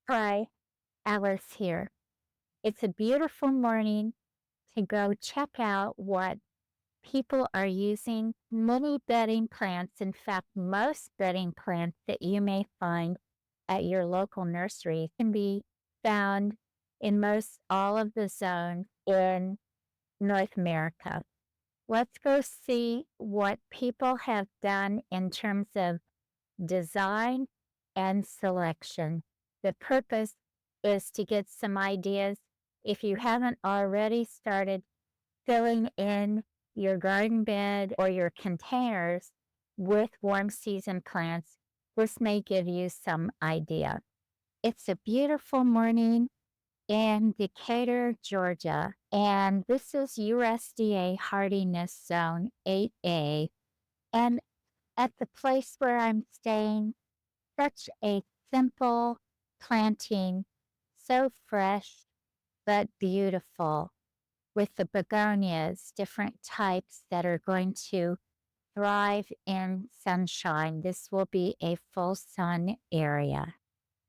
Try Alice here. It's a beautiful morning to go check out what people are using. Many bedding plants, in fact, most bedding plants that you may find at your local nursery can be found in most all of the zones in North America. Let's go see what people have done in terms of design and selection. The purpose is to get some ideas. If you haven't already started filling in your garden bed or your containers with warm season plants, this may give you some idea. It's a beautiful morning in Decatur, Georgia, and this is USDA Hardiness Zone 8A. And at the place where I'm staying, such a simple planting, so fresh but beautiful, with the begonias, different types that are going to thrive in sunshine. This will be a full sun area.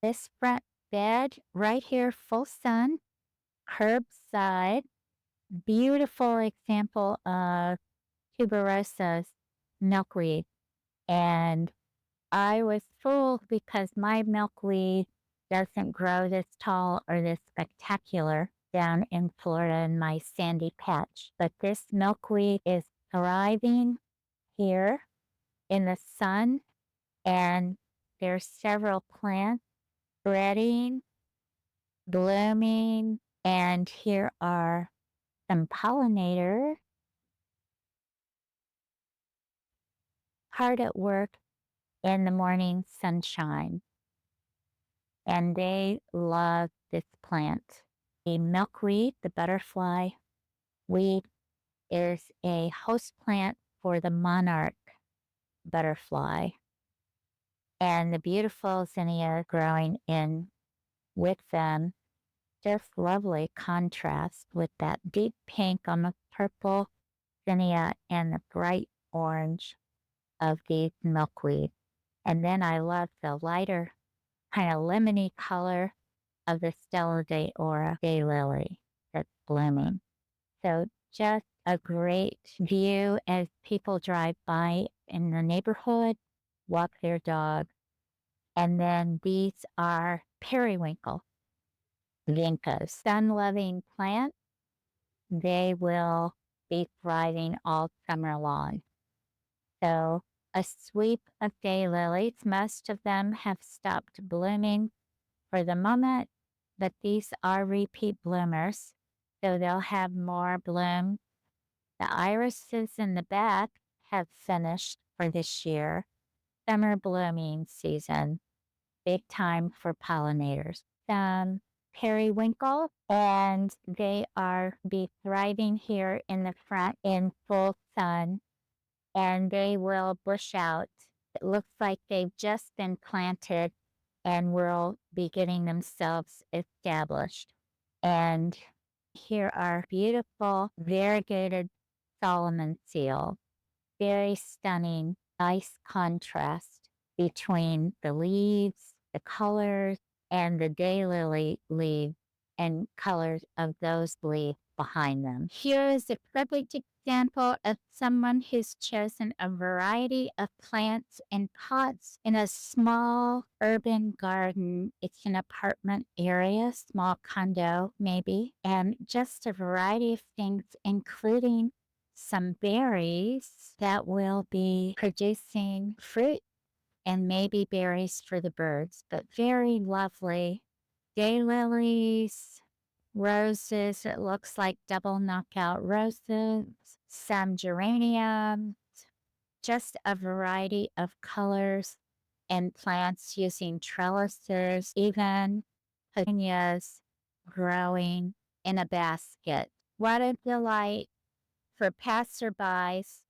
This front bed right here, full sun, curbside, beautiful example of tuberosas, milkweed. And I was fooled because my milkweed doesn't grow this tall or this spectacular down in Florida in my sandy patch. But this milkweed is thriving here in the sun, and there's several plants spreading, blooming, and here are some pollinators hard at work in the morning sunshine. And they love this plant. The milkweed, the butterfly weed, is a host plant for the monarch butterfly. And the beautiful zinnia growing in with them, just lovely contrast with that deep pink on the purple zinnia and the bright orange of the milkweed. And then I love the lighter kind of lemony color of the Stella d'Oro daylily that's blooming. So just a great view as people drive by in the neighborhood, walk their dog. And then these are periwinkle vincas, sun-loving plants. They will be thriving all summer long. So a sweep of daylilies. Most of them have stopped blooming for the moment, but these are repeat bloomers, so they'll have more bloom. The irises in the back have finished for this year. Summer blooming season, big time for pollinators. Some periwinkle, and they are be thriving here in the front in full sun, and they will bush out. It looks like they've just been planted and will be getting themselves established. And here are beautiful variegated Solomon seal. Very stunning, nice contrast between the leaves, the colors, and the daylily leaves and colors of those leaves behind them. Here is a perfect example of someone who's chosen a variety of plants and pots in a small urban garden. It's an apartment area, small condo maybe, and just a variety of things, including some berries that will be producing fruit and maybe berries for the birds, but very lovely daylilies, roses. It looks like double knockout roses, some geraniums, just a variety of colors and plants using trellises, even petunias growing in a basket. What a delight for passerbys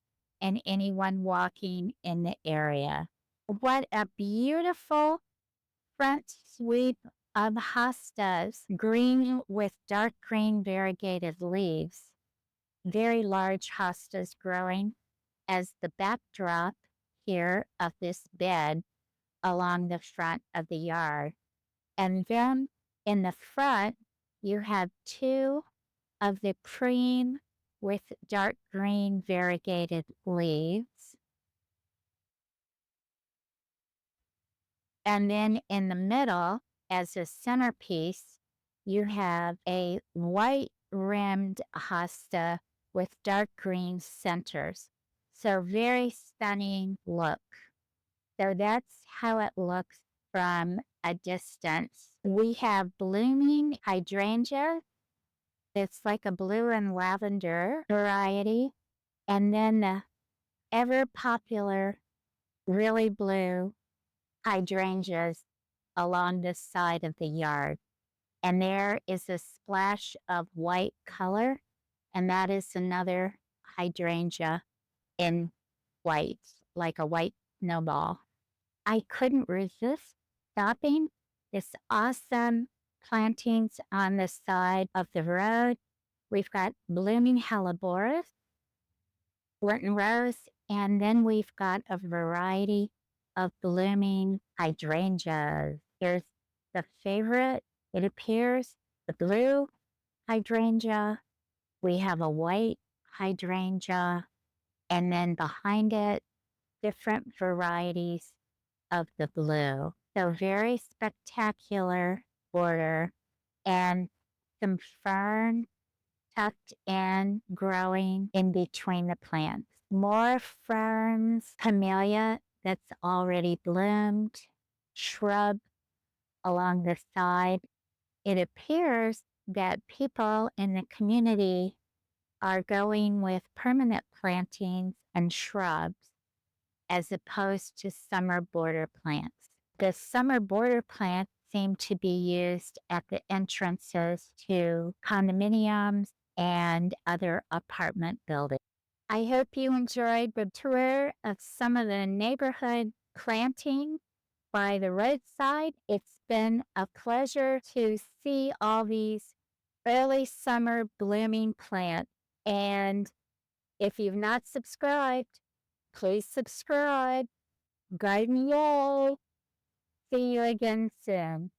and anyone walking in the area. What a beautiful front sweep of hostas, green with dark green variegated leaves. Very large hostas growing as the backdrop here of this bed along the front of the yard. And then in the front, you have two of the cream with dark green variegated leaves. And then in the middle, as a centerpiece, you have a white rimmed hosta with dark green centers. So very stunning look. So that's how it looks from a distance. We have blooming hydrangea. It's like a blue and lavender variety. And then the ever popular, really blue hydrangeas along this side of the yard. And there is a splash of white color, and that is another hydrangea in white, like a white snowball. I couldn't resist stopping this awesome plantings on the side of the road. We've got blooming helleborus, Lenten rose, and then we've got a variety of blooming hydrangeas. Here's the favorite, it appears, the blue hydrangea. We have a white hydrangea, and then behind it, different varieties of the blue. So very spectacular border, and some fern tucked in, growing in between the plants. More ferns, camellia that's already bloomed, shrub along the side. It appears that people in the community are going with permanent plantings and shrubs as opposed to summer border plants. The summer border plants seem to be used at the entrances to condominiums and other apartment buildings. I hope you enjoyed the tour of some of the neighborhood planting by the roadside. It's been a pleasure to see all these early summer blooming plants. And if you've not subscribed, please subscribe. Guide me all. See you again soon.